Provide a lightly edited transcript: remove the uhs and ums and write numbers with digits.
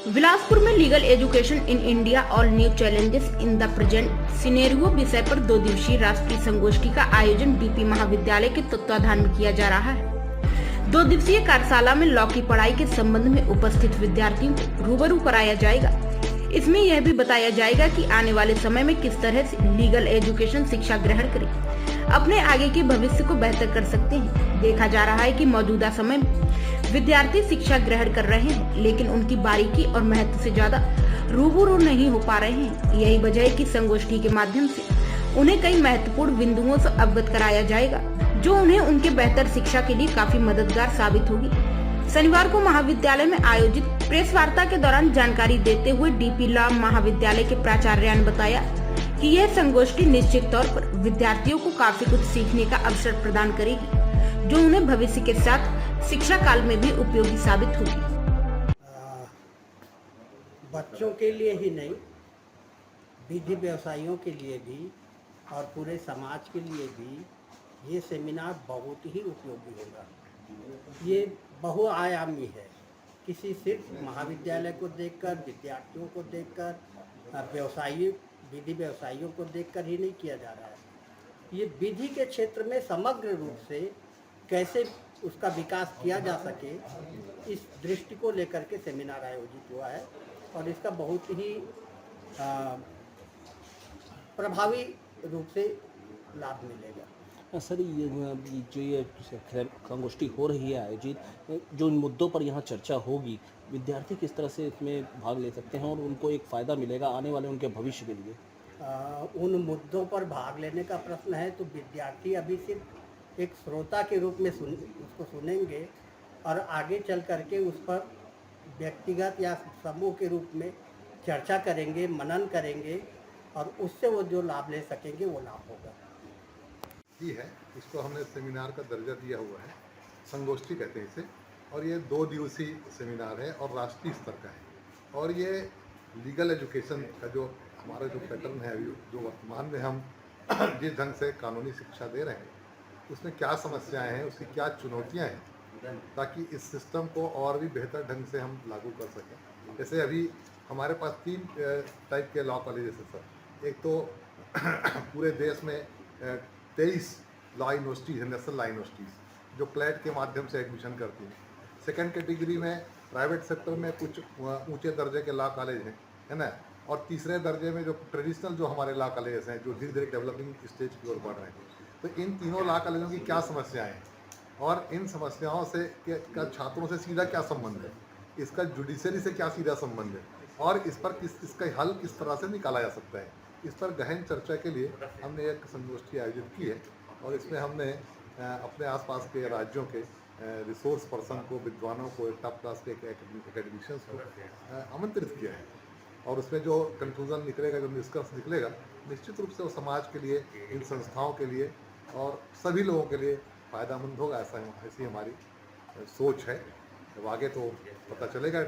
बिलासपुर में legal education in India all new challenges in the present scenario विषय पर 2 दिवसीय राष्ट्रीय संगोष्ठी का आयोजन डीपी महाविद्यालय के तत्वाधान में किया जा रहा है। 2 दिवसीय कार्यशाला में लॉ की पढ़ाई के संबंध में उपस्थित विद्यार्थियों को रूबरू कराया जाएगा। इसमें यह भी बताया जाएगा कि आने वाले समय में किस तरह से लीगल एजुकेशन शिक्षा ग्रहण करें, अपने आगे के भविष्य को बेहतर कर सकते हैं। देखा जा रहा है कि मौजूदा समय में विद्यार्थी शिक्षा ग्रहण कर रहे हैं, लेकिन उनकी बारीकी और महत्व से ज्यादा रूबरू नहीं हो पा रहे हैं। यही वजह है कि संगोष्ठी के माध्यम से उन्हें कई महत्वपूर्ण बिंदुओं से अवगत कराया जाएगा, जो उन्हें उनके बेहतर शिक्षा के लिए काफी मददगार साबित होगी। शनिवार को महाविद्यालय में आयोजित प्रेस वार्ता के दौरान जानकारी देते हुए डीपी लॉ महाविद्यालय के प्राचार्य ने बताया कि यह संगोष्ठी निश्चित तौर पर विद्यार्थियों को काफी कुछ सीखने का अवसर प्रदान करेगी, जो उन्हें भविष्य के साथ शिक्षा काल में भी उपयोगी साबित होगी। बच्चों के लिए ही नहीं, विधि व्यवसायियों के लिए भी और पूरे समाज के लिए भी ये सेमिनार बहुत ही उपयोगी होगा। ये बहुआयामी है। किसी सिर्फ महाविद्यालय को देखकर, विद्यार्थियों को देखकर, विधि व्यवसायियों को देखकर ही नहीं किया जा रहा है। ये विधि के क्षेत्र में समग्र रूप से कैसे उसका विकास किया जा सके, इस दृष्टि को लेकर के सेमिनार आयोजित हुआ है और इसका बहुत ही प्रभावी रूप से लाभ मिलेगा। सर, ये संगोष्ठी हो रही है आयोजित, जो इन मुद्दों पर यहाँ चर्चा होगी, विद्यार्थी किस तरह से इसमें भाग ले सकते हैं और उनको एक फ़ायदा मिलेगा आने वाले उनके भविष्य के लिए? उन मुद्दों पर भाग लेने का प्रश्न है तो विद्यार्थी अभी सिर्फ एक श्रोता के रूप में उसको सुनेंगे और आगे चल करके उस पर व्यक्तिगत या समूह के रूप में चर्चा करेंगे, मनन करेंगे और उससे वो जो लाभ ले सकेंगे वो लाभ होगा। ही है, इसको हमने सेमिनार का दर्जा दिया हुआ है, संगोष्ठी कहते हैं इसे, और ये 2 दिवसीय सेमिनार है और राष्ट्रीय स्तर का है। और ये लीगल एजुकेशन का जो हमारा जो पैटर्न है, जो वर्तमान में हम जिस ढंग से कानूनी शिक्षा दे रहे हैं, उसमें क्या समस्याएं हैं, उसकी क्या चुनौतियां हैं, ताकि इस सिस्टम को और भी बेहतर ढंग से हम लागू कर सकें। जैसे अभी हमारे पास 3 टाइप के लॉ कॉलेजेस हैं सर। एक तो पूरे देश में 23 लॉ यूनिवर्सिटीज़ हैं, नेशनल लॉ यूनिवर्सिटीज़, जो क्लैट के माध्यम से एडमिशन करती हैं। सेकेंड कैटेगरी में प्राइवेट सेक्टर में कुछ ऊंचे दर्जे के लॉ कॉलेज हैं, है ना। और तीसरे दर्जे में जो ट्रेडिशनल जो हमारे लॉ कॉलेजेस हैं, जो धीरे धीरे डेवलपिंग स्टेज की ओर बढ़ रहे हैं। तो इन तीनों लॉ कॉलेजों की क्या समस्याएं हैं और इन समस्याओं से का छात्रों से सीधा क्या संबंध है, इसका जुडिशरी से क्या सीधा संबंध है और इस पर इसका हल किस तरह से निकाला जा सकता है, इस पर गहन चर्चा के लिए हमने एक संगोष्ठी आयोजित की है। और इसमें हमने अपने आसपास के राज्यों के रिसोर्स पर्सन को, विद्वानों को, टॉप क्लास के एकेडमिशियंस को आमंत्रित किया है। और उसमें जो कंक्लूजन निकलेगा, जो निष्कर्ष निकलेगा, निश्चित रूप से वो समाज के लिए, इन संस्थाओं के लिए और सभी लोगों के लिए फ़ायदेमंद होगा। ऐसी हमारी सोच है। जब आगे तो पता चलेगा।